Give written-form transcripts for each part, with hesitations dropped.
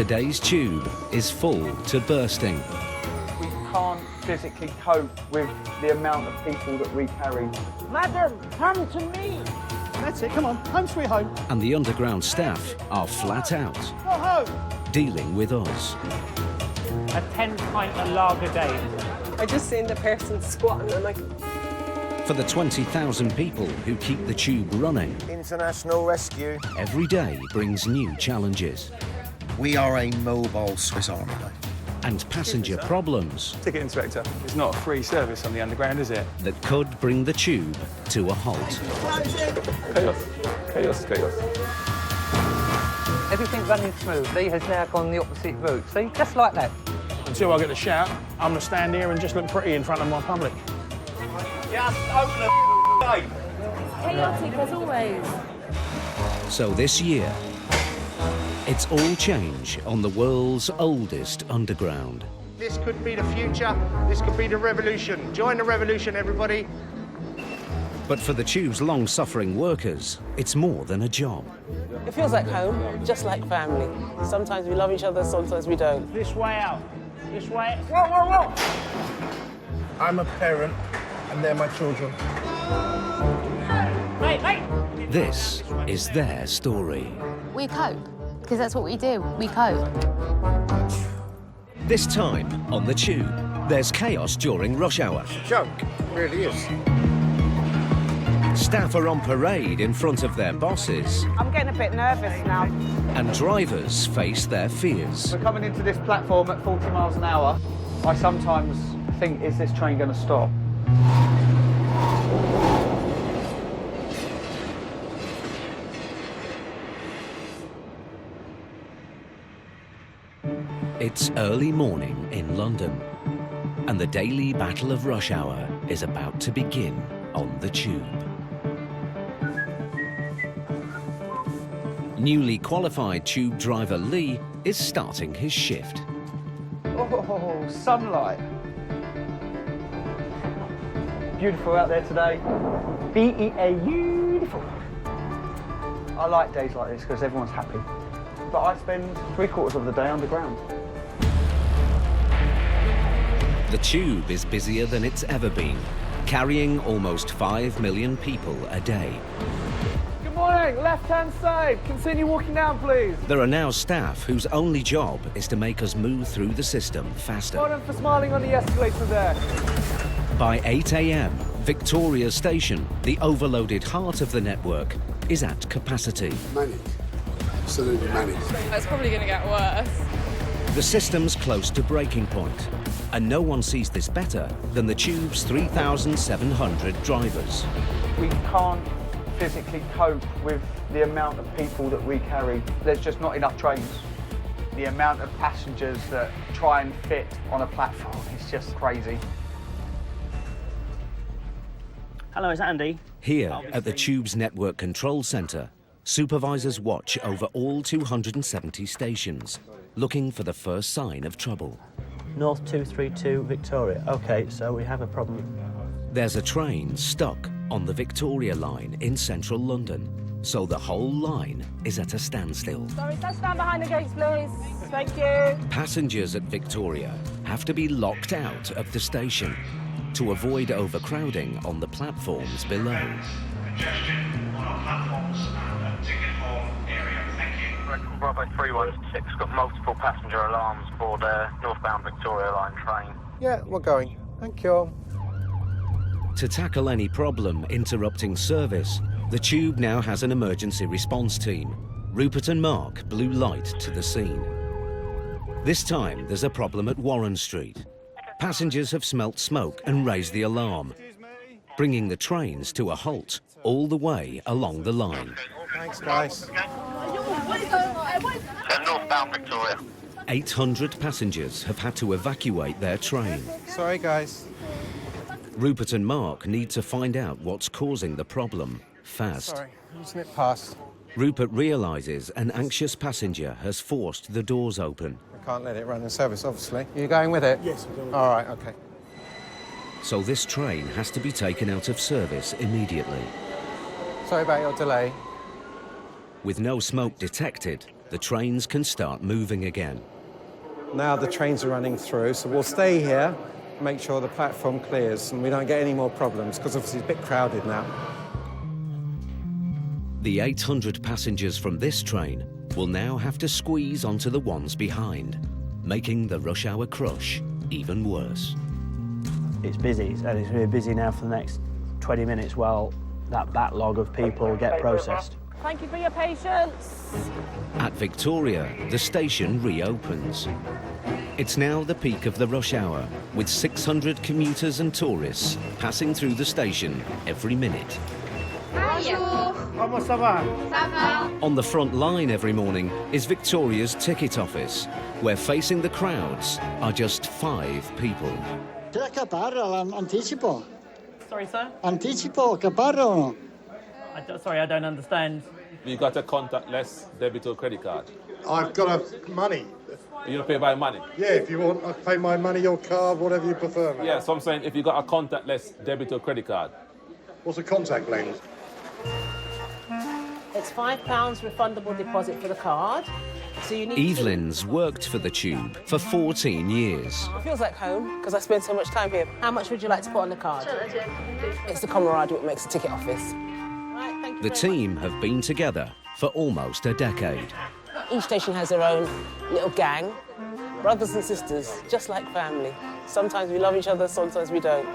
Today's tube is full to bursting. We can't physically cope with the amount of people that we carry. Madam, come to me. That's it, come on, home sweet home. And the underground staff are flat out, Go home. dealing with us. A 10-pint of lager day. I just seen the person squatting and like... For the 20,000 people who keep the tube running, International rescue. every day brings new challenges. We are a mobile Swiss Army knife. And passenger problems Ticket inspector, it's not a free service on the underground, is it? that could bring the tube to a halt. Chaos. Chaos, chaos. Everything running smoothly has now gone the opposite route. See, just like that. Until I get the shout, I'm going to stand here and just look pretty in front of my public. Just open the gate. Chaotic as always. So this year, it's all change on the world's oldest underground. This could be the future, this could be the revolution. Join the revolution, everybody. But for the tube's long-suffering workers, it's more than a job. It feels like home, just like family. Sometimes we love each other, sometimes we don't. This way out. This way. Whoa, whoa, whoa. I'm a parent, and they're my children. Hey. This is their story. We cope, because that's what we do. We cope. This time on the tube, there's chaos during rush hour. Joke, it really is. Staff are on parade in front of their bosses, I'm getting a bit nervous now. and drivers face their fears. We're coming into this platform at 40 miles an hour. I sometimes think, is this train going to stop? It's early morning in London, and the daily battle of rush hour is about to begin on the tube. Newly qualified tube driver Lee is starting his shift. Oh, sunlight. Beautiful out there today. Beautiful. I like days like this because everyone's happy. But I spend 3/4 of the day underground. The tube is busier than it's ever been, carrying almost 5 million people a day. Good morning, left-hand side. Continue walking down, please. There are now staff whose only job is to make us move through the system faster. Well done for smiling on the escalator there. By 8 a.m., Victoria Station, the overloaded heart of the network, is at capacity. Manic. Absolutely manic. It's probably going to get worse. The system's close to breaking point, and no one sees this better than the tube's 3,700 drivers. We can't physically cope with the amount of people that we carry. There's just not enough trains. The amount of passengers that try and fit on a platform is just crazy. Hello, it's Andy. Here at the tube's network control centre, supervisors watch over all 270 stations, looking for the first sign of trouble. North 232 Victoria. OK, so we have a problem. There's a train stuck on the Victoria line in central London, so the whole line is at a standstill. Sorry, stand behind the gates, please. Thank you. Passengers at Victoria have to be locked out of the station to avoid overcrowding on the platforms below. Bravo 316 got multiple passenger alarms for the northbound Victoria Line train. Yeah, we're going. Thank you. To tackle any problem interrupting service, the tube now has an emergency response team. Rupert and Mark blew light to the scene. This time, there's a problem at Warren Street. Passengers have smelt smoke and raised the alarm, bringing the trains to a halt all the way along the line. Thanks, guys. Northbound Victoria. 800 passengers have had to evacuate their train. Sorry, guys. Rupert and Mark need to find out what's causing the problem fast. Sorry, I'm just nip past. Rupert realises an anxious passenger has forced the doors open. I can't let it run the service, obviously. Are you going with it? Yes, we're going. All right, OK. So this train has to be taken out of service immediately. Sorry about your delay. With no smoke detected, the trains can start moving again. Now the trains are running through, so we'll stay here, make sure the platform clears and we don't get any more problems, because obviously it's a bit crowded now. The 800 passengers from this train will now have to squeeze onto the ones behind, making the rush hour crush even worse. It's busy, and it's going to be busy now for the next 20 minutes while that backlog of people get processed. Thank you for your patience. At Victoria, the station reopens. It's now the peak of the rush hour, with 600 commuters and tourists passing through the station every minute. Comment ça va? On the front line every morning is Victoria's ticket office, where facing the crowds are just 5 people. Anticipo. Sorry, sir? Anticipo, caparro. Sorry, I don't understand. You got a contactless debit or credit card? I've got money. You don't pay by money? Yeah, if you want, I pay my money, your card, whatever you prefer. Man. Yeah, so I'm saying if you got a contactless debit or credit card. What's a contact lens? It's £5 refundable deposit for the card. So you need Evelyn's worked for the Tube for 14 years. It feels like home because I spend so much time here. How much would you like to put on the card? It's the camaraderie that makes the ticket office. Right, thank you The team have been together for almost a decade. Each station has their own little gang, brothers and sisters, just like family. Sometimes we love each other, sometimes we don't.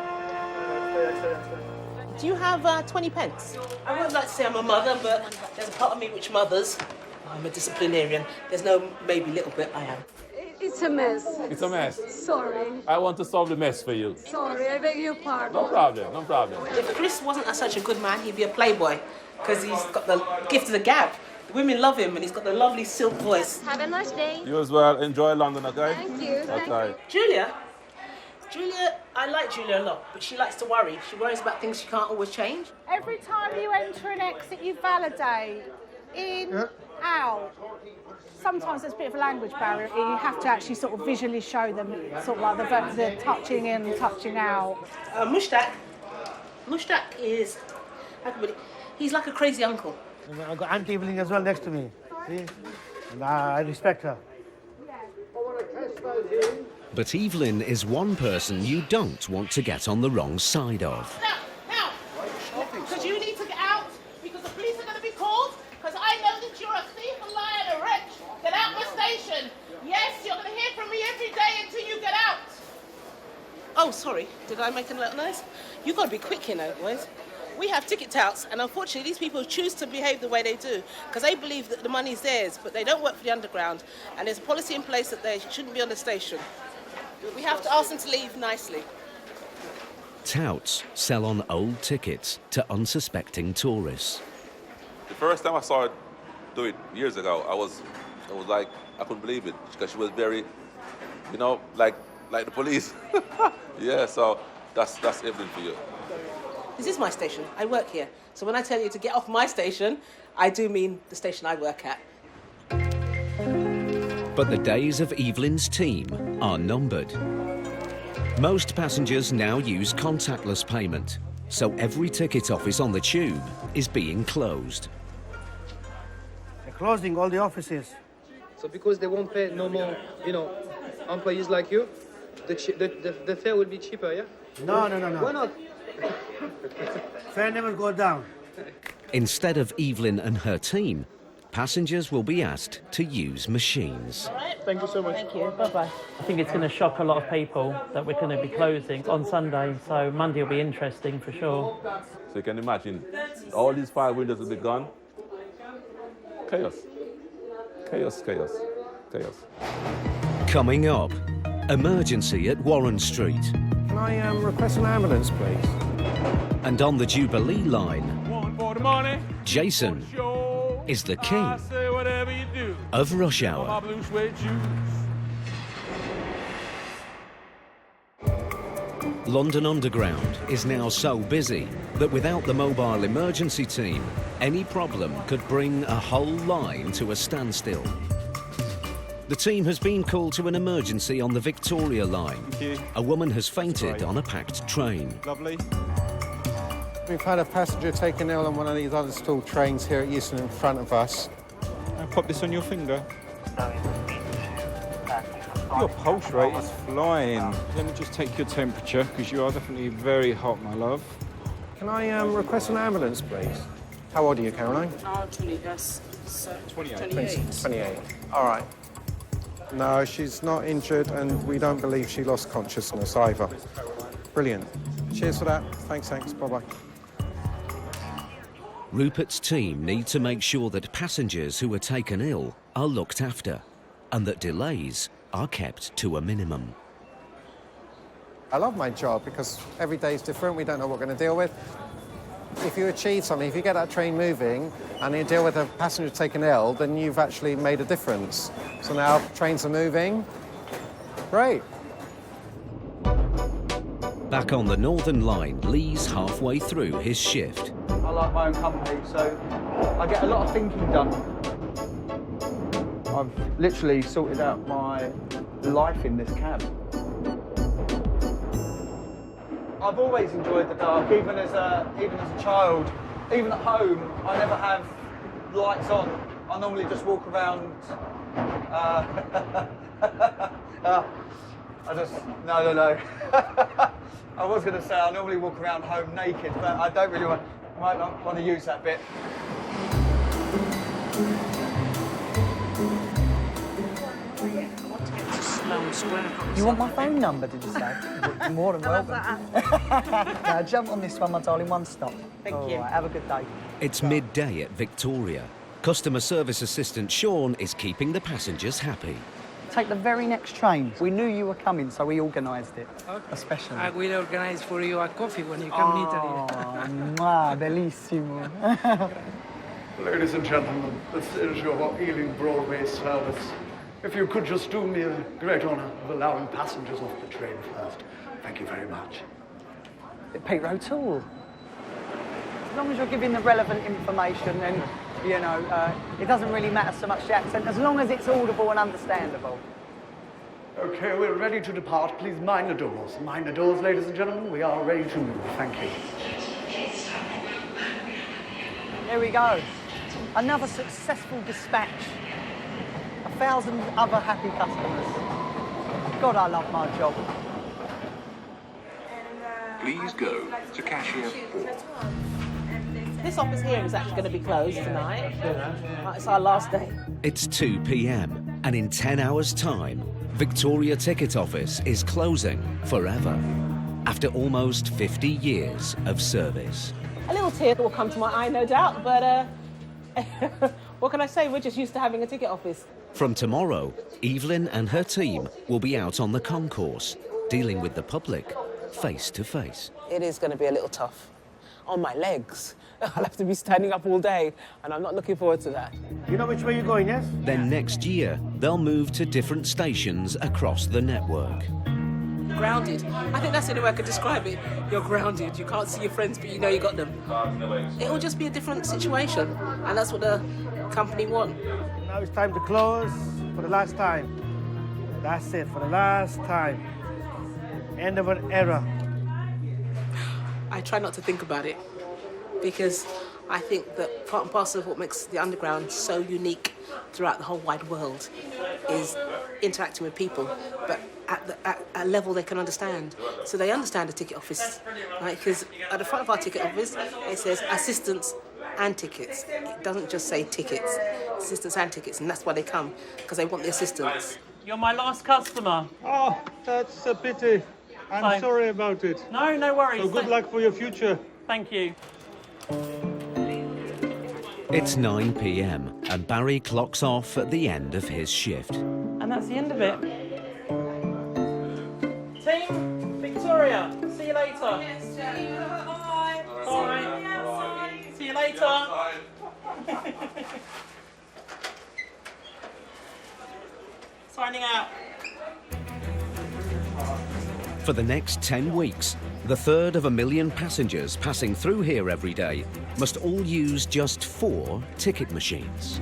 Do you have 20 pence? I would like to say I'm a mother, but there's a part of me which mothers. I'm a disciplinarian. There's no maybe little bit, I am. It's a mess. It's a mess? Sorry. I want to solve the mess for you. Sorry, I beg your pardon. No problem, no problem. If Chris wasn't such a good man, he'd be a playboy, because he's got the gift of the gab. The women love him, and he's got the lovely silk voice. Have a nice day. You as well. Enjoy London, okay? Thank you. Okay. Julia, I like Julia a lot, but she likes to worry. She worries about things she can't always change. Every time you enter an exit, you validate. In, out. Sometimes there's a bit of a language barrier. You have to actually sort of visually show them, sort of like the touching in and touching out. Mushtaq is, how can I put it? He's like a crazy uncle. I've got Auntie Evelyn as well next to me. See? And I respect her. But Evelyn is one person you don't want to get on the wrong side of. Now, because you need to get out, because the police are going to be called, because I know that you're a thief, a liar, and a wretch. Get out my station. Yes, you're going to hear from me every day until you get out. Oh, sorry, did I make a little noise? You've got to be quick here now, boys. We have ticket touts, and unfortunately these people choose to behave the way they do because they believe that the money's theirs, but they don't work for the underground, and there's a policy in place that they shouldn't be on the station. We have to ask them to leave nicely. Touts sell on old tickets to unsuspecting tourists. The first time I saw her do it years ago, I was like, I couldn't believe it because she was very, you know, like the police. Yeah, so that's Evelyn for you. This is my station. I work here. So when I tell you to get off my station, I do mean the station I work at. But the days of Evelyn's team are numbered. Most passengers now use contactless payment, so every ticket office on the Tube is being closed. They're closing all the offices. So because they won't pay no more, employees like you, the fare will be cheaper, yeah? No. Why not? Fare never go down. Instead of Evelyn and her team, passengers will be asked to use machines. All right, thank you so much. Thank you. Bye-bye. I think it's going to shock a lot of people that we're going to be closing on Sunday, so Monday will be interesting for sure. So you can imagine, all these 5 windows will be gone. Chaos. Chaos, chaos, chaos. Coming up, emergency at Warren Street. Can I request an ambulance, please? And on the Jubilee line, One for the money, Jason is the king I say whatever you do. of rush My hour. blue suede shoes. London Underground is now so busy that without the mobile emergency team, any problem could bring a whole line to a standstill. The team has been called to an emergency on the Victoria line. Thank you. A woman has fainted on a packed train. Lovely. We've had a passenger taken ill on one of these other stall trains here at Euston in front of us. pop this on your finger. Your pulse rate is flying. Let me just take your temperature, because you are definitely very hot, my love. Can I request an ambulance, please? How old are you, Caroline? No, 20, yes. So 28. 28. All right. No, she's not injured, and we don't believe she lost consciousness either. Brilliant. Cheers for that. Thanks. Bye-bye. Rupert's team need to make sure that passengers who are taken ill are looked after and that delays are kept to a minimum. I love my job because every day is different. We don't know what we're going to deal with. If you achieve something, if you get that train moving and you deal with a passenger taken ill, then you've actually made a difference. So now trains are moving. Great. Back on the Northern Line, Lee's halfway through his shift. I like my own company, so I get a lot of thinking done. I've literally sorted out my life in this cab. I've always enjoyed the dark, even as a child. Even at home, I never have lights on. I normally just walk around. No. I was going to say I normally walk around home naked, but I don't really want. I might not want to use that bit. You want my phone number, did you say? You're more than welcome. Now, jump on this one, my darling, one stop. Thank you. Right, have a good day. It's midday at Victoria. Customer service assistant Sean is keeping the passengers happy. Take the very next train. We knew you were coming, so we organised it. Okay. Especially. I will organise for you a coffee when you come in Italy. Oh, bellissimo. Ladies and gentlemen, this is your Ealing Broadway service. If you could just do me a great honour of allowing passengers off the train first. Thank you very much. Peter O'Toole. As long as you're giving the relevant information and, you know, it doesn't really matter so much the accent, as long as it's audible and understandable. Okay, we're ready to depart. Please mind the doors. Mind the doors, ladies and gentlemen. We are ready to move. Thank you. There we go. Another successful dispatch. 1,000 other happy customers. God, I love my job. Please go to cashier 4. This office here is actually going to be closed tonight. It's our last day. It's 2 p.m. and in 10 hours' time, Victoria Ticket Office is closing forever after almost 50 years of service. A little tear will come to my eye, no doubt, but what can I say? We're just used to having a ticket office. From tomorrow, Evelyn and her team will be out on the concourse, dealing with the public face to face. It is going to be a little tough on my legs. I'll have to be standing up all day, and I'm not looking forward to that. You know which way you're going, yes? Then next year, they'll move to different stations across the network. Grounded. I think that's the only way I could describe it. You're grounded. You can't see your friends, but you know you got them. It'll just be a different situation, and that's what the company want. Now it's time to close for the last time. That's it, for the last time. End of an era. I try not to think about it, because I think that part and parcel of what makes the underground so unique throughout the whole wide world is interacting with people, but at a level they can understand. So they understand a ticket office, right? Because at the front of our ticket office, it says assistance and tickets. It doesn't just say tickets, assistance and tickets, and that's why they come, because they want the assistance. You're my last customer. Oh, that's a pity. I'm Fine. sorry about it. No worries. So good luck for your future. Thank you. It's 9 p.m. and Barry clocks off at the end of his shift. And that's the end of it. Team, Victoria, see you later. Bye. Bye. See you later. Signing out. For the next 10 weeks, the third of a million passengers passing through here every day must all use just 4 ticket machines.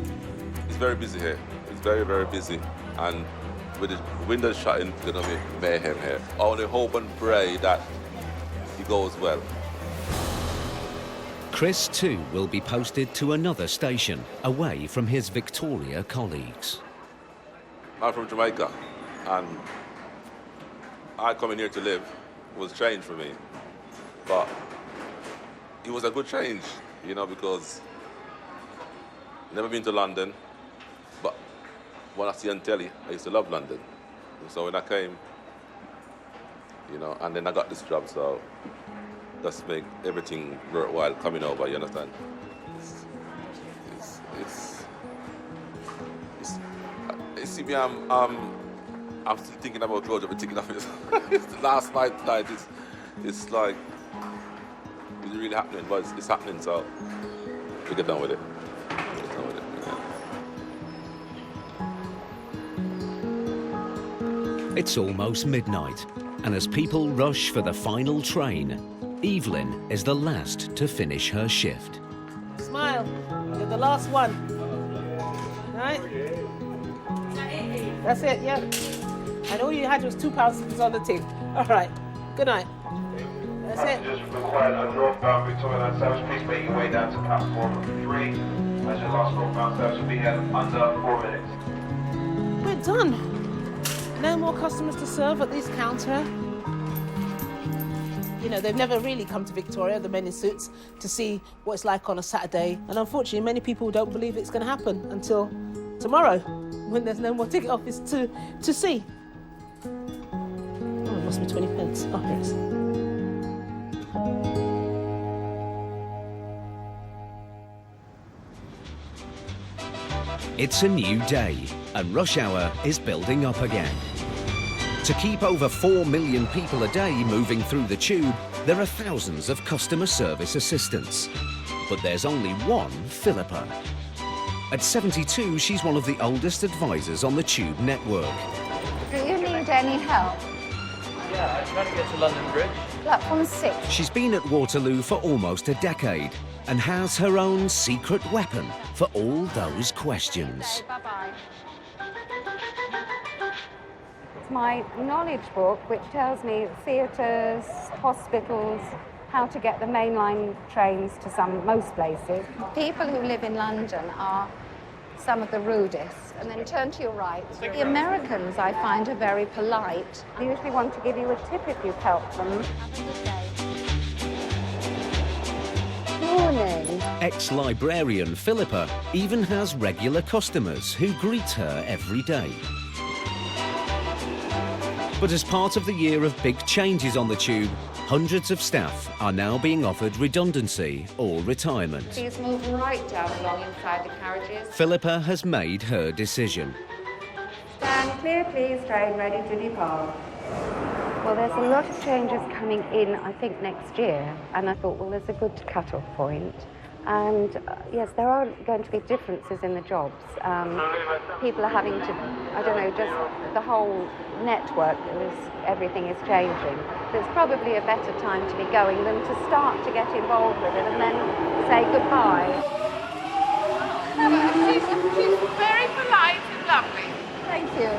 It's very busy here. It's very, very busy. And with the windows shut in, it's going to be mayhem here. I only hope and pray that it goes well. Chris too will be posted to another station, away from his Victoria colleagues. I'm from Jamaica, and I coming here to live was a change for me. But it was a good change, you know, because never been to London, but when I see on telly, I used to love London. And so when I came, you know, and then I got this job, so that's make everything worthwhile coming over, you understand? You see me, I'm still thinking about Georgia, but thinking of it. Last night, it's like, it's really happening, but it's happening, so we get done with it. It's almost midnight, and as people rush for the final train, Evelyn is the last to finish her shift. Smile. You're the last one. Right? That's it, yeah. And all you had was £2 on the tin. All right. Good night. That's it. Just required a northbound Victoria Line service. Please make your way down to platform 3. As your last northbound service will be here under 4 minutes. We're done. No more customers to serve at this counter. You know, they've never really come to Victoria, the men in suits, to see what it's like on a Saturday. And unfortunately, many people don't believe it's going to happen until tomorrow, when there's no more ticket office to see. Oh, it must be 20 pence. Oh, yes. It's a new day, and rush hour is building up again. To keep over 4 million people a day moving through the tube, there are thousands of customer service assistants. But there's only one Philippa. At 72, she's one of the oldest advisors on the tube network. Do you need any help? Yeah, I'm trying to get to London Bridge. Platform 6. She's been at Waterloo for almost a decade and has her own secret weapon for all those questions. Bye-bye. It's my knowledge book, which tells me theatres, hospitals, how to get the mainline trains to most places. People who live in London are some of the rudest. And then turn to your right. The Americans, I find, are very polite. They usually want to give you a tip if you've helped them. Have a good day. Morning. Ex-librarian Philippa even has regular customers who greet her every day. But as part of the year of big changes on the tube, hundreds of staff are now being offered redundancy or retirement. Please move right down along inside the carriages. Philippa has made her decision. Stand clear, please. Train ready to depart. Well, there's a lot of changes coming in, I think, next year. And I thought, well, there's a good cut-off point. And yes, there are going to be differences in the jobs. People are having to, I don't know, just the whole network, everything is changing. So it's probably a better time to be going than to start to get involved with it and then say goodbye. She's very polite and lovely. Thank you.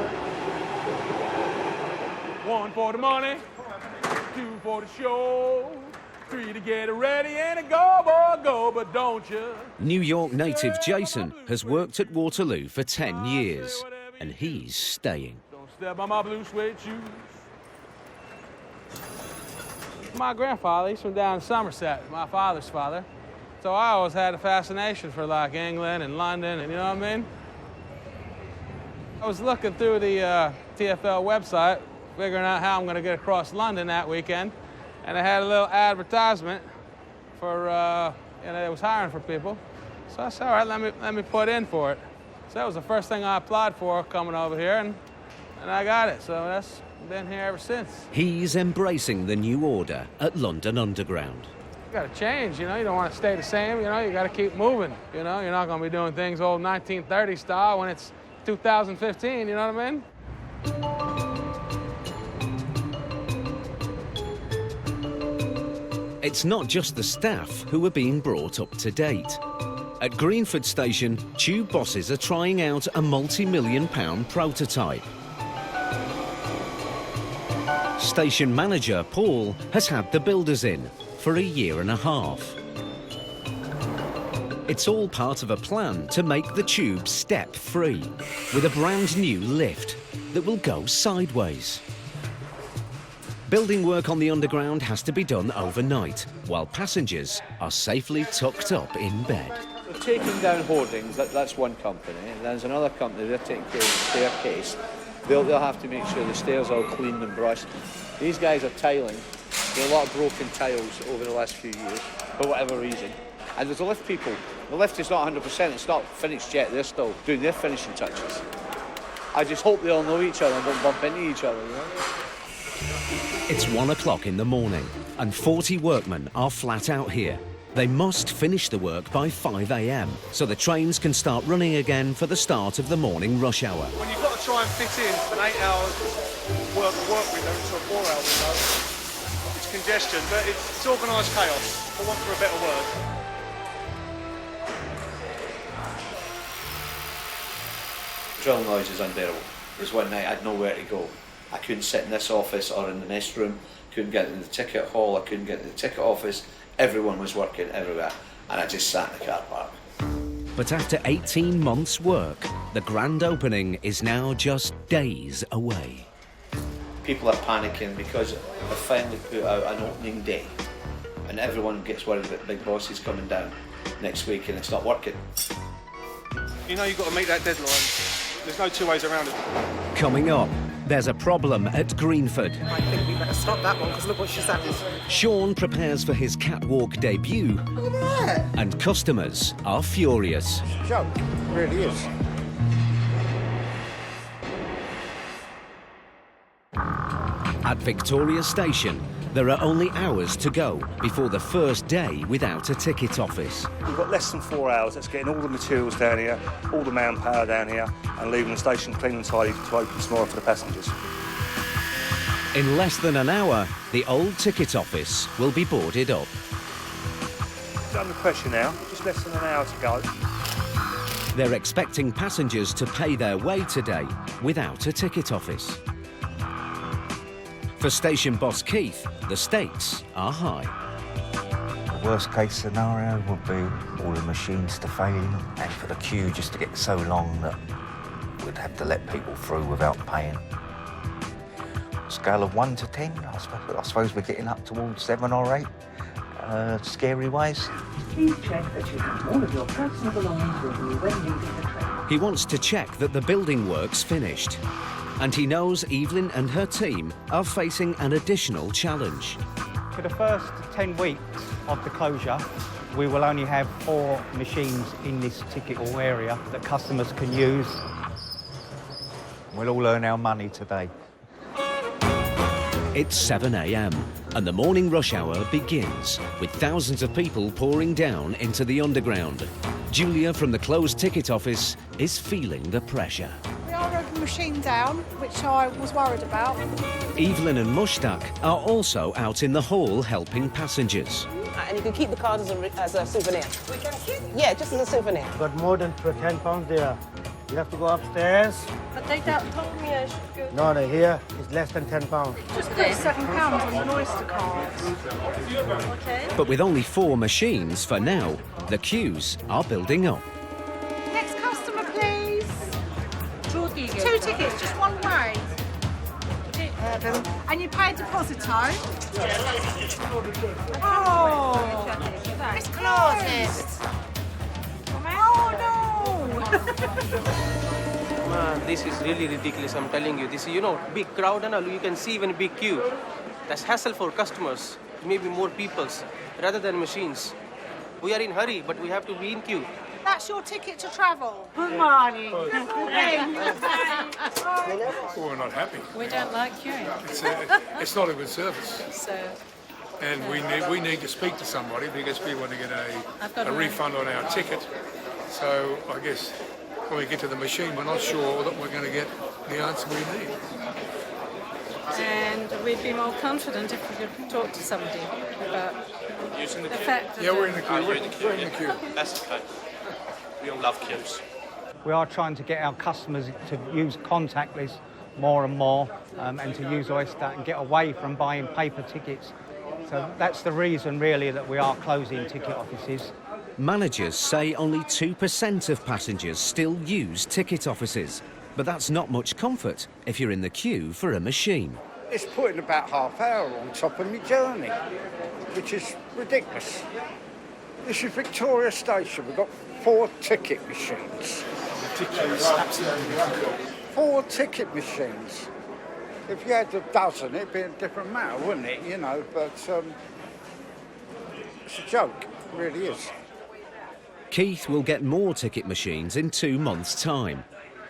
1 for the money, 2 for the show. 3 to get ready and a go, boy, go, but don't you? New York native Jason has worked at Waterloo for 10 years, and he's staying. Don't step on my blue suede shoes. My grandfather, he's from down in Somerset, my father's father. So I always had a fascination for like England and London, and you know what I mean? I was looking through the TfL website, figuring out how I'm going to get across London that weekend. And I had a little advertisement for, it was hiring for people. So I said, all right, let me put in for it. So that was the first thing I applied for coming over here, and I got it. So that's been here ever since. He's embracing the new order at London Underground. You got to change, you know, you don't want to stay the same, you know, you got to keep moving, you know. You're not going to be doing things old 1930 style when it's 2015, you know what I mean? It's not just the staff who are being brought up to date. At Greenford Station, tube bosses are trying out a multi-million-pound prototype. Station manager Paul has had the builders in for a year and a half. It's all part of a plan to make the tube step-free, with a brand new lift that will go sideways. Building work on the Underground has to be done overnight, while passengers are safely tucked up in bed. We're taking down hoardings, that's one company, and there's another company, they're taking care of the staircase. They'll have to make sure the stairs are all cleaned and brushed. These guys are tiling. There are a lot of broken tiles over the last few years, for whatever reason. And there's the lift people. The lift is not 100%, it's not finished yet, they're still doing their finishing touches. I just hope they all know each other and don't bump into each other, you know? It's 1 o'clock in the morning, and 40 workmen are flat out here. They must finish the work by 5 a.m, so the trains can start running again for the start of the morning rush hour. When you've got to try and fit in an 8 hours work window into a 4 hour window, it's congestion, but it's organised chaos, for want of a better word. Drill noise is unbearable. There's one night I had nowhere to go. I couldn't sit in this office or in the next room, couldn't get into the ticket hall, I couldn't get into the ticket office. Everyone was working everywhere, and I just sat in the car park. But after 18 months' work, the grand opening is now just days away. People are panicking because they've finally put out an opening day, and everyone gets worried that Big Boss is coming down next week and it's not working. You know you've got to meet that deadline. There's no two ways around it. Coming up, there's a problem at Greenford. I think we better stop that one, because look what she's happened. Sean prepares for his catwalk debut, and customers are furious. Joke, it really is. At Victoria Station, there are only hours to go before the first day without a ticket office. We've got less than 4 hours. That's getting all the materials down here, all the manpower down here, and leaving the station clean and tidy to open tomorrow for the passengers. In less than an hour, the old ticket office will be boarded up. It's under pressure now, just less than an hour to go. They're expecting passengers to pay their way today without a ticket office. For station boss Keith, the stakes are high. The worst case scenario would be all the machines to fail and for the queue just to get so long that we'd have to let people through without paying. Scale of 1 to 10, I suppose we're getting up towards 7 or 8, scary ways. Please check that you have all of your personal belongings with you when leaving the train. He wants to check that the building work's finished. And he knows Evelyn and her team are facing an additional challenge. For the first 10 weeks of the closure, we will only have 4 machines in this ticket hall area that customers can use. We'll all earn our money today. It's 7 a.m. and the morning rush hour begins, with thousands of people pouring down into the Underground. Julia from the closed ticket office is feeling the pressure. We are a machine down, which I was worried about. Evelyn and Mushtaq are also out in the hall helping passengers. And you can keep the card as a souvenir. We can keep? Yeah, just as a souvenir. Got more than £10 there. You have to go upstairs. But they told me I should go. No, here it's less than £10. Just put £7 on an Oyster card. Okay. But with only 4 machines for now, the queues are building up. Next customer, please. 2 tickets, just one way. And you pay a deposit, Oh, it's closed. Oh no! Man, this is really ridiculous, I'm telling you. This is, big crowd and all, you can see even a big queue. That's hassle for customers, maybe more peoples, rather than machines. We are in hurry, but we have to be in queue. That's your ticket to travel. Good morning. Good morning. We're not happy. We don't like queuing. It's not a good service. So, And we need to speak to somebody because we want to get a refund on our ticket. So I guess when we get to the machine, we're not sure that we're going to get the answer we need. and we'd be more confident if we could talk to somebody about the fact that... Yeah, we're in the queue. We're in the queue. That's okay. We don't love queues. We are trying to get our customers to use contactless more and more and to use Oyster and get away from buying paper tickets. So that's the reason really that we are closing ticket offices. Managers say only 2% of passengers still use ticket offices, but that's not much comfort if you're in the queue for a machine. It's putting about half hour on top of my journey, which is ridiculous. This is Victoria Station. We've got 4 ticket machines. Ridiculous, absolutely ridiculous. 4 ticket machines. If you had a dozen, it'd be a different matter, wouldn't it? You know, but it's a joke. It really is. Keith will get more ticket machines in 2 months' time.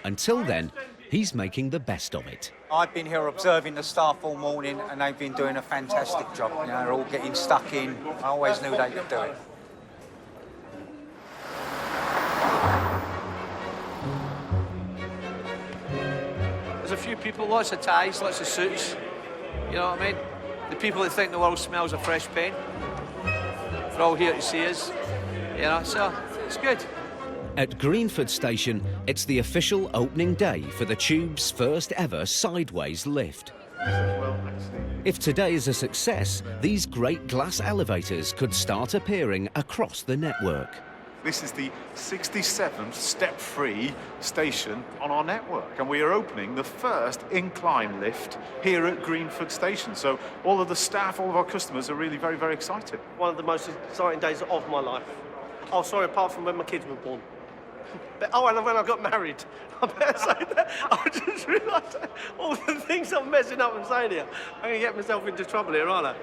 Until then, he's making the best of it. I've been here observing the staff all morning and they've been doing a fantastic job. You know, they're all getting stuck in. I always knew they could do it. There's a few people, lots of ties, lots of suits. You know what I mean? The people that think the world smells of fresh paint. They're all here to see us. You know, so it's good. At Greenford Station, it's the official opening day for the Tube's first ever sideways lift. If today is a success, these great glass elevators could start appearing across the network. This is the 67th step-free station on our network, and we are opening the first incline lift here at Greenford Station. So all of the staff, all of our customers are really very, very excited. One of the most exciting days of my life. Oh, sorry, apart from when my kids were born. But, oh, and when I got married. I better say that. I just realised all the things I'm messing up and saying here. I'm going to get myself into trouble here, aren't I?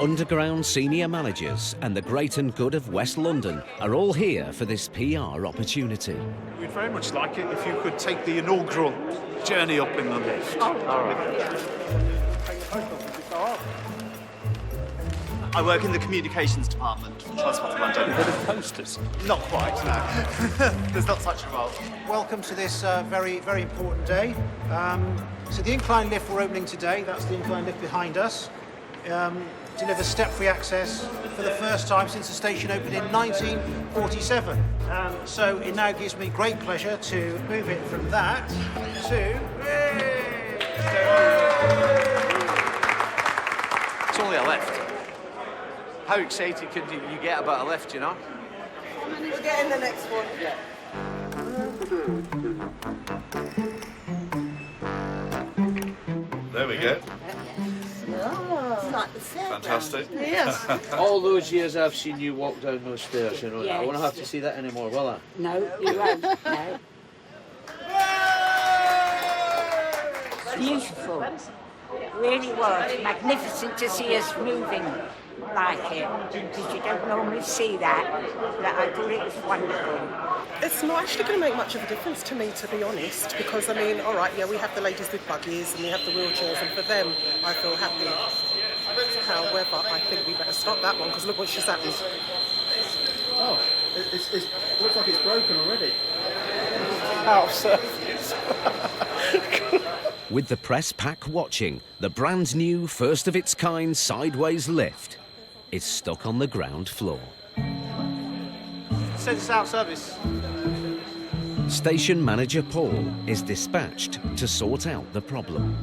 Underground senior managers and the great and good of West London are all here for this PR opportunity. We'd very much like it if you could take the inaugural journey up in the lift. Oh, all right. I work in the communications department for Transport for London. You're the posters? Not quite, no. There's not such a role. Welcome to this very, very important day. So the incline lift we're opening today, that's the incline lift behind us, delivers step-free access for the first time since the station opened in 1947. So it now gives me great pleasure to move it from that to... It's only a lift. How excited can you get about a lift, you know? We'll get in the next one. Yeah. There we go. Oh, it's like the fair. Fantastic. Yes. All those years I've seen you walk down those stairs, you know, Yes. I won't have to see that anymore, will I? No, you won't. No. Beautiful. It really was. Magnificent to see us moving like it, because you don't normally see that. But I thought it was wonderful. It's not actually going to make much of a difference to me, to be honest, because, I mean, all right, yeah, we have the ladies with buggies and we have the wheelchairs, and for them, I feel happy. However, I think we better stop that one, because look what she's happened. Oh, it looks like it's broken already. Out of service. With the press pack watching, the brand new first-of-its-kind sideways lift is stuck on the ground floor. Says it's out of service. Station manager Paul is dispatched to sort out the problem.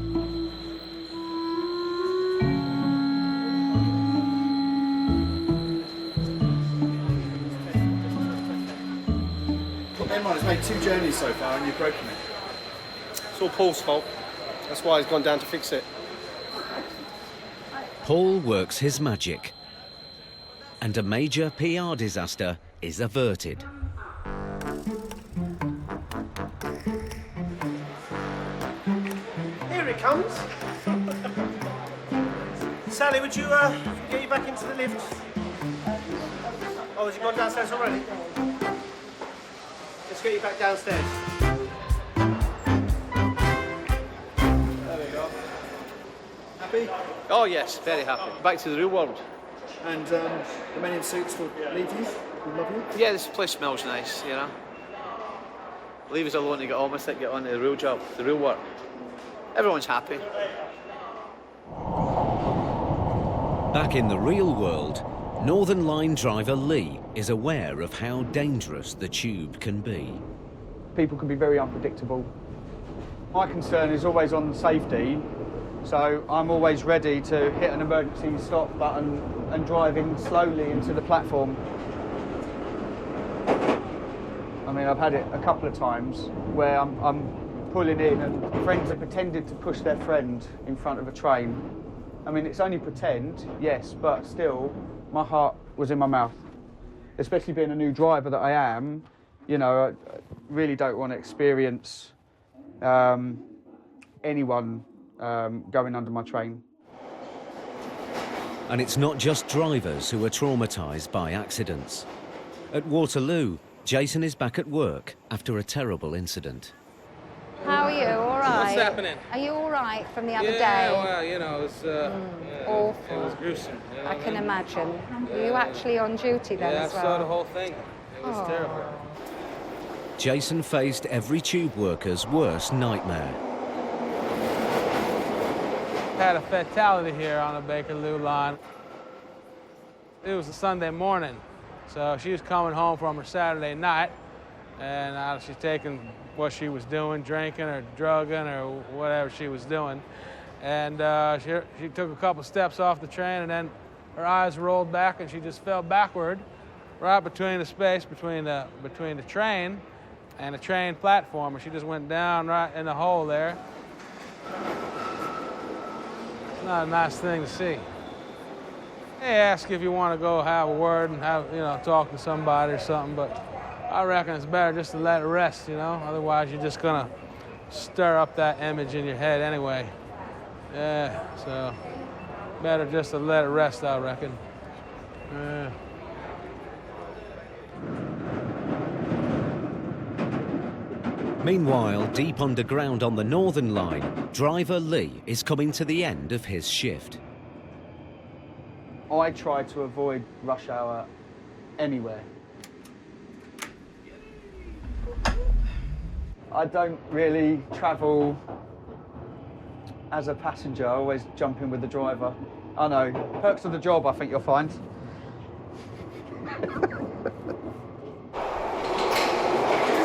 Bear in mind, it's made 2 journeys so far and you've broken it. It's all Paul's fault. That's why he's gone down to fix it. Paul works his magic, and a major PR disaster is averted. Here it comes. Sally, would you get you back into the lift? Oh, has he gone downstairs already? Let's get you back downstairs. There we go. Happy? Oh yes, very happy. Back to the real world. And the men in suits will leave you? Will love you? Yeah, this place smells nice, you know. Leave us alone to get on with it, get on to the real job, the real work. Everyone's happy. Back in the real world, Northern Line driver Lee is aware of how dangerous the tube can be. People can be very unpredictable. My concern is always on safety, so I'm always ready to hit an emergency stop button and drive in slowly into the platform. mean, I've had it a couple of times where I'm pulling in and friends have pretended to push their friend in front of a train. I mean, it's only pretend, yes, but still, my heart was in my mouth. Especially being a new driver that I am, you know, I really don't want to experience anyone going under my train. And it's not just drivers who are traumatised by accidents. At Waterloo, Jason is back at work after a terrible incident. How are you? All right? What's happening? Are you all right from the other day? Yeah, well, you know, it was, awful. It was gruesome. You know I can imagine. Were you actually on duty then as well? Yeah, I saw the whole thing. It was terrible. Jason faced every tube worker's worst nightmare. Had a fatality here on the Bakerloo line. It was a Sunday morning, so she was coming home from her Saturday night, and she's taking what she was doing, drinking or drugging or whatever she was doing. And she took a couple steps off the train, and then her eyes rolled back and she just fell backward right between the space between the train and the train platform, and she just went down right in the hole there. It's not a nice thing to see. They ask if you want to go have a word and talk to somebody or something, but I reckon it's better just to let it rest, you know? Otherwise, you're just gonna stir up that image in your head anyway. Yeah, so better just to let it rest, I reckon. Yeah. Meanwhile, deep underground on the Northern Line, driver Lee is coming to the end of his shift. I try to avoid rush hour anywhere. I don't really travel as a passenger. I always jump in with the driver. I know, perks of the job, I think you'll find.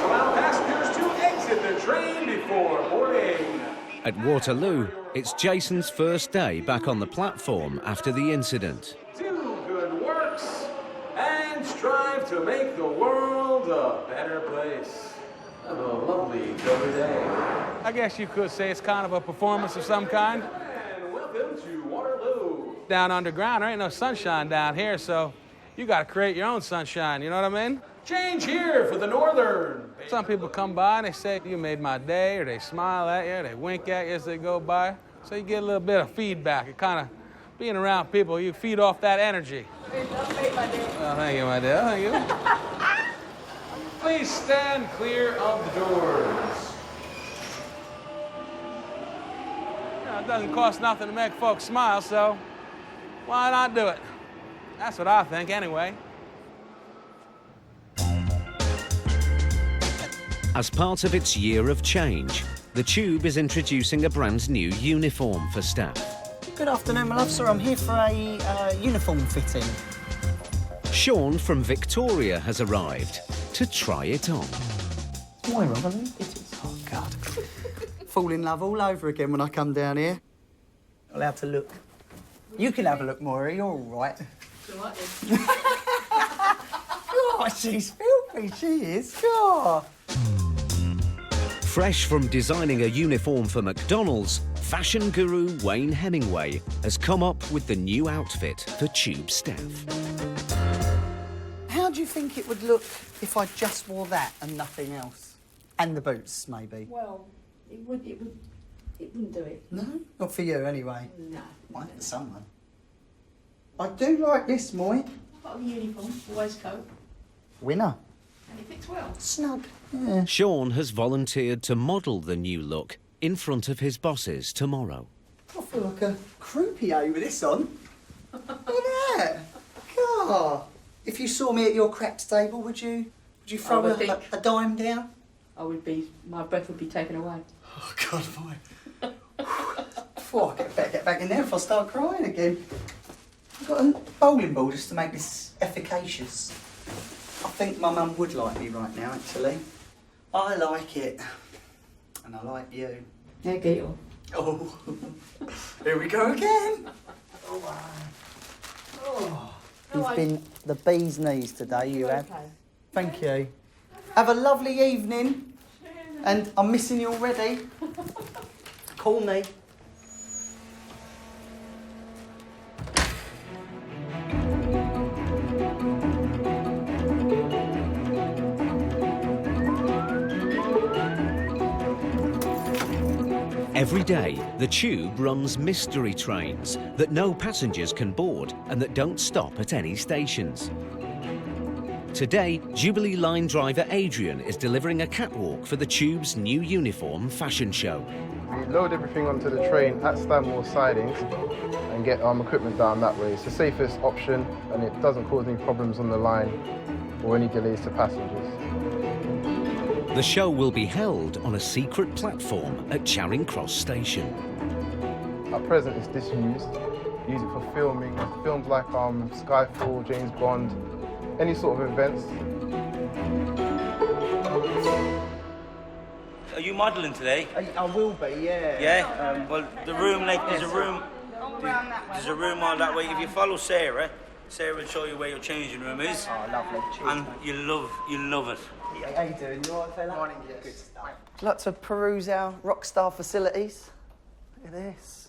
Allow passengers to exit the train before boarding. At Waterloo, it's Jason's first day back on the platform after the incident. Do good works and strive to make the world a better place. Have a lovely cover day. I guess you could say it's kind of a performance of some kind. And welcome to Waterloo. Down underground, there ain't no sunshine down here, so you got to create your own sunshine, you know what I mean? Change here for the Northern. Some people come by and they say, you made my day, or they smile at you, or they wink at you as they go by. So you get a little bit of feedback. It kind of, being around people, you feed off that energy. Oh, thank you, my dear, thank you. Please stand clear of the doors. It doesn't cost nothing to make folks smile, so why not do it? That's what I think, anyway. As part of its year of change, the Tube is introducing a brand new uniform for staff. Good afternoon, my love. Sir, I'm here for a uniform fitting. Sean from Victoria has arrived to try it on. Moira, I believe it is. Oh, God. Fall in love all over again when I come down here. Allowed to look. You can have a look, Moira. You're all right. Oh, she's filthy. She is. God. Fresh from designing a uniform for McDonald's, fashion guru Wayne Hemingway has come up with the new outfit for Tube staff. How do you think it would look if I just wore that and nothing else? And the boots, maybe? Well, it wouldn't do it. No? Not for you, anyway. No. Might for someone. I do like this, Moy. I've got a uniform, a waistcoat, Winner. and it fits well. Snug. Yeah. Sean has volunteered to model the new look in front of his bosses tomorrow. I feel like a croupier with this on. Look at that. God. If you saw me at your craps table, would you throw a dime down? My breath would be taken away. Oh, God, boy. I better get back in there if I start crying again. I've got a bowling ball just to make this efficacious. I think my mum would like me right now, actually. I like it. And I like you. Yeah, get it on. Oh, here we go again. Oh, wow. Oh. You've been the bee's knees today, you have. Okay. Thank you. Have a lovely evening. And I'm missing you already. Call me. Every day, the Tube runs mystery trains that no passengers can board and that don't stop at any stations. Today, Jubilee Line driver Adrian is delivering a catwalk for the Tube's new uniform fashion show. We load everything onto the train at Stanmore sidings and get equipment down that way. It's the safest option and it doesn't cause any problems on the line or any delays to passengers. The show will be held on a secret platform at Charing Cross Station. At present, it's disused. Use it for filming, films like Skyfall, James Bond, any sort of events. Are you modelling today? I will be, yeah. Yeah? Well, the room, there's a room. There's a room all that way. If you follow Sarah, Sarah will show you where your changing room is. Oh, lovely. Cheers, and you love it. How you doing? You all right, fella? Morning, yes. Good stuff. I'd like to peruse our Rockstar facilities. Look at this.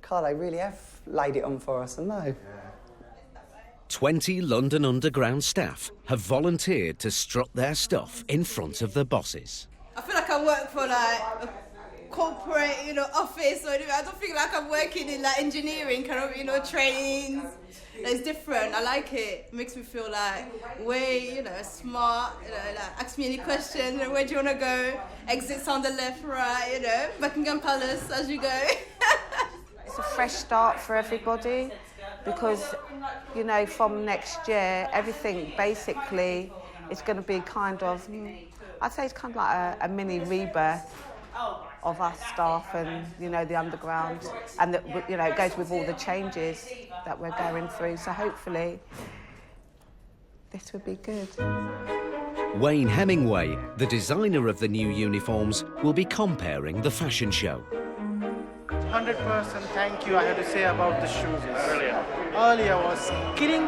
God, they really have laid it on for us, I know. 20 London Underground staff have volunteered to strut their stuff in front of the bosses. I feel like I work for like a corporate, office or anything. I don't feel like I'm working in like engineering, kind of, trains. It's different. I like it. It makes me feel like way, smart. Like ask me any questions. Where do you want to go? Exits on the left, right. Buckingham Palace as you go. It's a fresh start for everybody because, from next year, everything basically is going to be kind of, I'd say it's kind of like a mini rebirth of us staff and, the underground. And, that, it goes with all the changes that we're going through. So hopefully this would be good. Wayne Hemingway, the designer of the new uniforms, will be comparing the fashion show. 100% thank you I had to say about the shoes. Brilliant. Earlier was killing.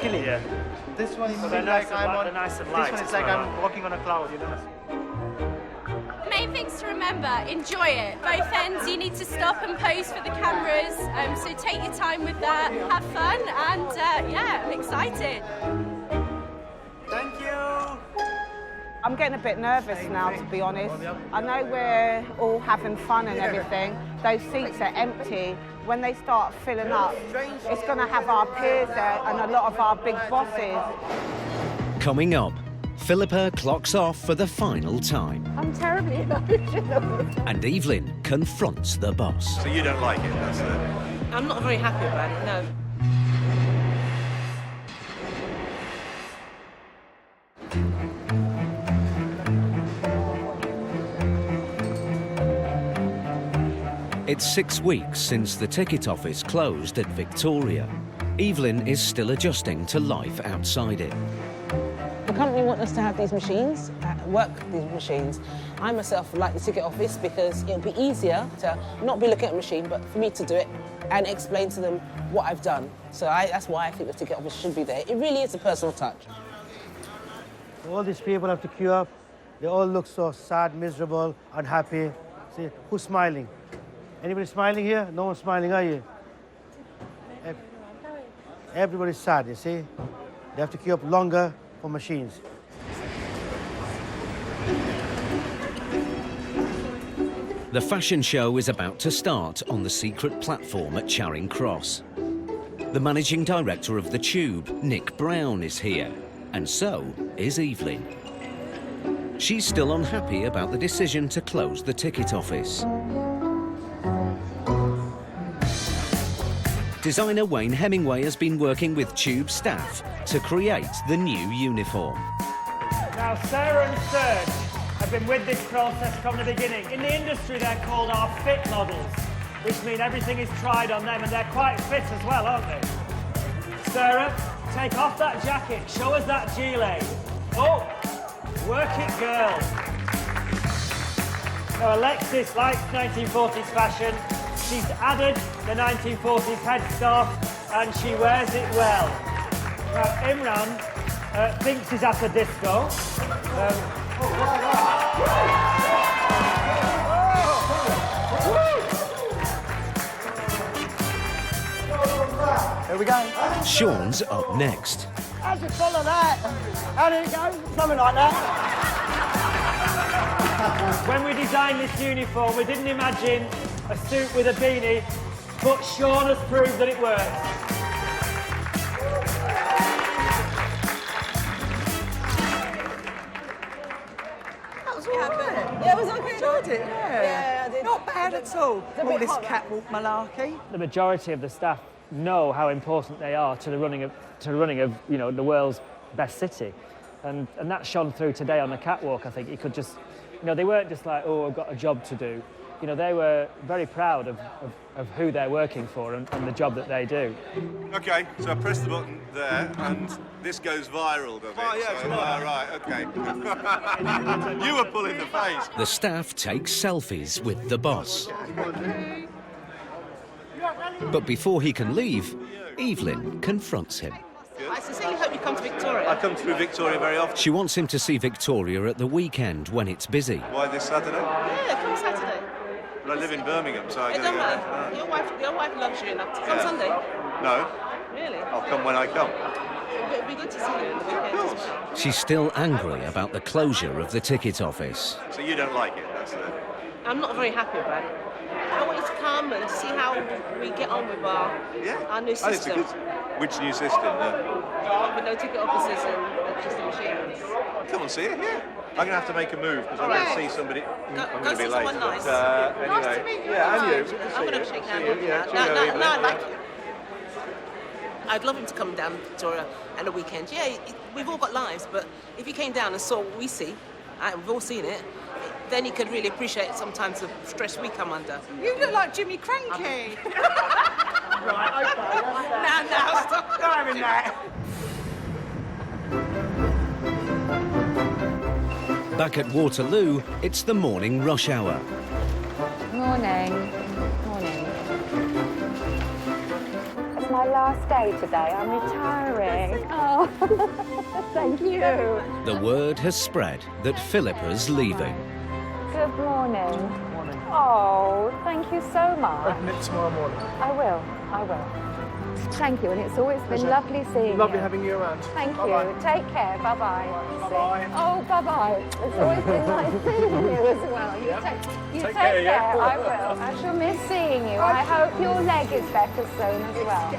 Yeah. This one is like I'm on. This one is like I'm walking on a cloud. Main things to remember: enjoy it. Both ends, you need to stop and pose for the cameras. So take your time with that, have fun, and yeah, I'm excited. Thank you. I'm getting a bit nervous now, to be honest. I know we're all having fun and everything. Those seats are empty. When they start filling up, it's going to have our peers there and a lot of our big bosses. Coming up, Philippa clocks off for the final time. I'm terribly emotional. And Evelyn confronts the boss. So you don't like it, that's it? I'm not very happy about it, no. It's 6 weeks since the ticket office closed at Victoria. Evelyn is still adjusting to life outside it. The company want us to have these machines, work these machines. I myself like the ticket office because it'll be easier to not be looking at a machine, but for me to do it and explain to them what I've done. So that's why I think the ticket office should be there. It really is a personal touch. All these people have to queue up. They all look so sad, miserable, unhappy. See, who's smiling? Anybody smiling here? No one's smiling, are you? Everybody's sad, you see? They have to queue up longer for machines. The fashion show is about to start on the secret platform at Charing Cross. The managing director of the Tube, Nick Brown, is here, and so is Evelyn. She's still unhappy about the decision to close the ticket office. Designer Wayne Hemingway has been working with Tube staff to create the new uniform. Now, Sarah and Serge have been with this process from the beginning. In the industry, they're called our fit models, which mean everything is tried on them, and they're quite fit as well, aren't they? Sarah, take off that jacket. Show us that gilet. Oh, work it, girl. Now, Alexis likes 1940s fashion. She's added the 1940s headscarf and she wears it well. Now, Imran thinks he's at a disco. Here we go. Sean's up next. How'd you follow that? How did it go? Something like that. When we designed this uniform, we didn't imagine a suit with a beanie, but Sean has proved that it works. That was all right. Yeah, it was okay. Enjoyed it, yeah. I did. Not bad at all. All this catwalk malarkey. The majority of the staff know how important they are to the running of you know, the world's best city, and that shone through today on the catwalk. I think you could just, you know, they weren't just like, oh, I've got a job to do. You know, they were very proud of who they're working for and the job that they do. Okay, so I press the button there, and this goes viral, does it? Oh, yeah, so, right, okay. You were pulling the face. The staff takes selfies with the boss. But before he can leave, Evelyn confronts him. I sincerely hope you come to Victoria. I come through Victoria very often. She wants him to see Victoria at the weekend when it's busy. Why this Saturday? Yeah, come Saturday. But I live in Birmingham, so I It gotta don't go. matter. Your wife loves you enough to come Sunday. No, Really? I'll come when I come. It would be good to see you in the weekend as well. She's still angry about the closure of the ticket office. So you don't like it, that's it. I'm not very happy about it. I want you to come and see how we get on with our new Oh, it's a system. which new system? With no ticket offices and just the machines. Come and see it, yeah. I'm going to have to make a move because I'm going to see somebody. I'm Go going to be see late. someone nice. But, anyway, Nice to meet you. Yeah, and you. I'm going to shake hands with you. Yeah, No, I Evelyn. like you. I'd love him to come down to Victoria on a weekend. Yeah, we've all got lives, but if he came down and saw what we see, and we've all seen it, then he could really appreciate sometimes the stress we come under. You look like Jimmy Cranky. Right, okay. Now, stop having that. Back at Waterloo, it's the morning rush hour. Morning. Morning. It's my last day today. I'm retiring. Oh, thank you. The word has spread that Philippa's leaving. Good morning. Morning. Oh, thank you so much. Open it tomorrow morning. I will. Thank you, and it's always been Pleasure. lovely seeing you. Lovely having you around. Thank Bye-bye. you. Take care. Bye-bye. Bye-bye. Oh, bye-bye. It's always been nice seeing you as well. You take care. yeah. I will. I shall miss seeing you. I hope your leg is better soon as well.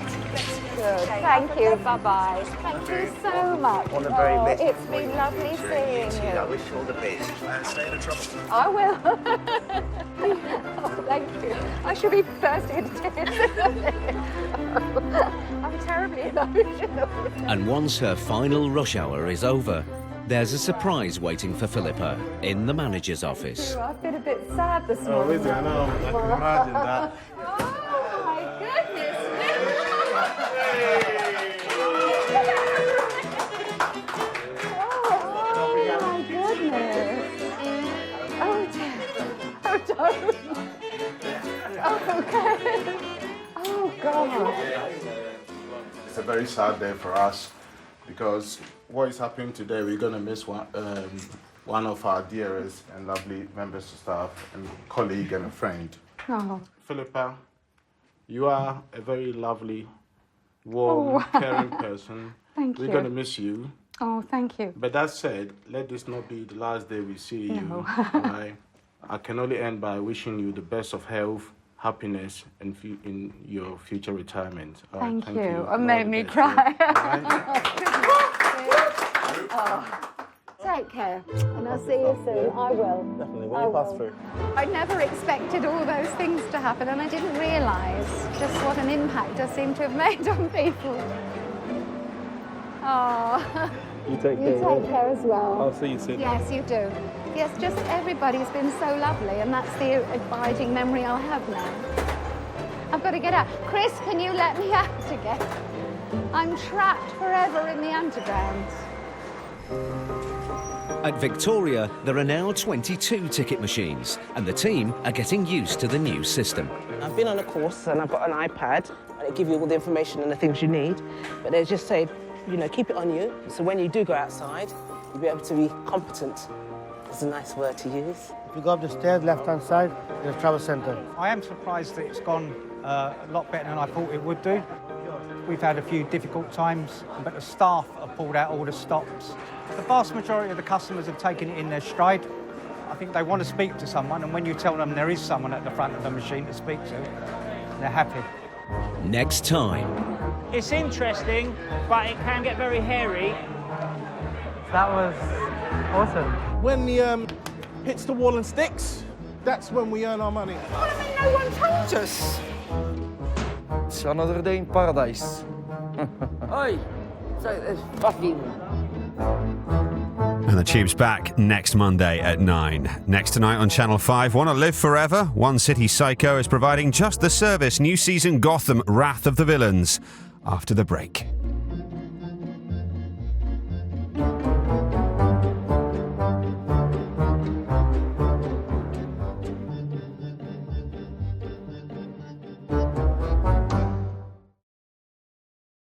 Good. Thank you. Bye-bye. Thank you so much. All the very best. It's been lovely seeing you. I wish you all the best. Stay in the trouble. I will. Oh, thank you. I should be bursting into tears. I'm terribly emotional. And once her final rush hour is over, there's a surprise waiting for Philippa in the manager's office. I've been a bit sad this morning. Oh, is it? I know. I can imagine that. Oh, my goodness. Oh, my goodness. Oh, dear. Oh, don't. Oh, okay. Oh, God. It's a very sad day for us because what is happening today, we're going to miss one of our dearest and lovely members of staff and colleague and a friend. Oh. Philippa, you are a very lovely, warm, caring person. Thank We're you. going to miss you. Oh, thank you. But that said, let this not be the last day we see you. No. I can only end by wishing you the best of health, happiness, and in your future retirement. All right, Thank you. And It all made the me best. cry. Oh, take care, and I'll see you soon. I will. Definitely, when you pass through. I never expected all those things to happen, and I didn't realise just what an impact I seem to have made on people. Oh. You take care. You take care as well. I'll see you soon. Yes, you do. Yes, just everybody's been so lovely, and that's the abiding memory I'll have now. I've got to get out. Chris, can you let me out again? I'm trapped forever in the underground. At Victoria, there are now 22 ticket machines, and the team are getting used to the new system. I've been on a course and I've got an iPad, and it gives you all the information and the things you need. But they just say, you know, keep it on you. So when you do go outside, you'll be able to be competent. It's a nice word to use. If you go up the stairs, left-hand side, there's a travel centre. I am surprised that it's gone a lot better than I thought it would do. We've had a few difficult times, but the staff have pulled out all the stops. The vast majority of the customers have taken it in their stride. I think they want to speak to someone, and when you tell them there is someone at the front of the machine to speak to, they're happy. Next time. It's interesting, but it can get very hairy. That was awesome. When the hits the wall and sticks, that's when we earn our money. No one told us. It's another day in paradise. Oi, so there's fucking... And the Tube's back next Monday at 9. Next tonight on Channel 5, Want to Live Forever? One City Psycho is providing just the service. New season Gotham, Wrath of the Villains. After the break.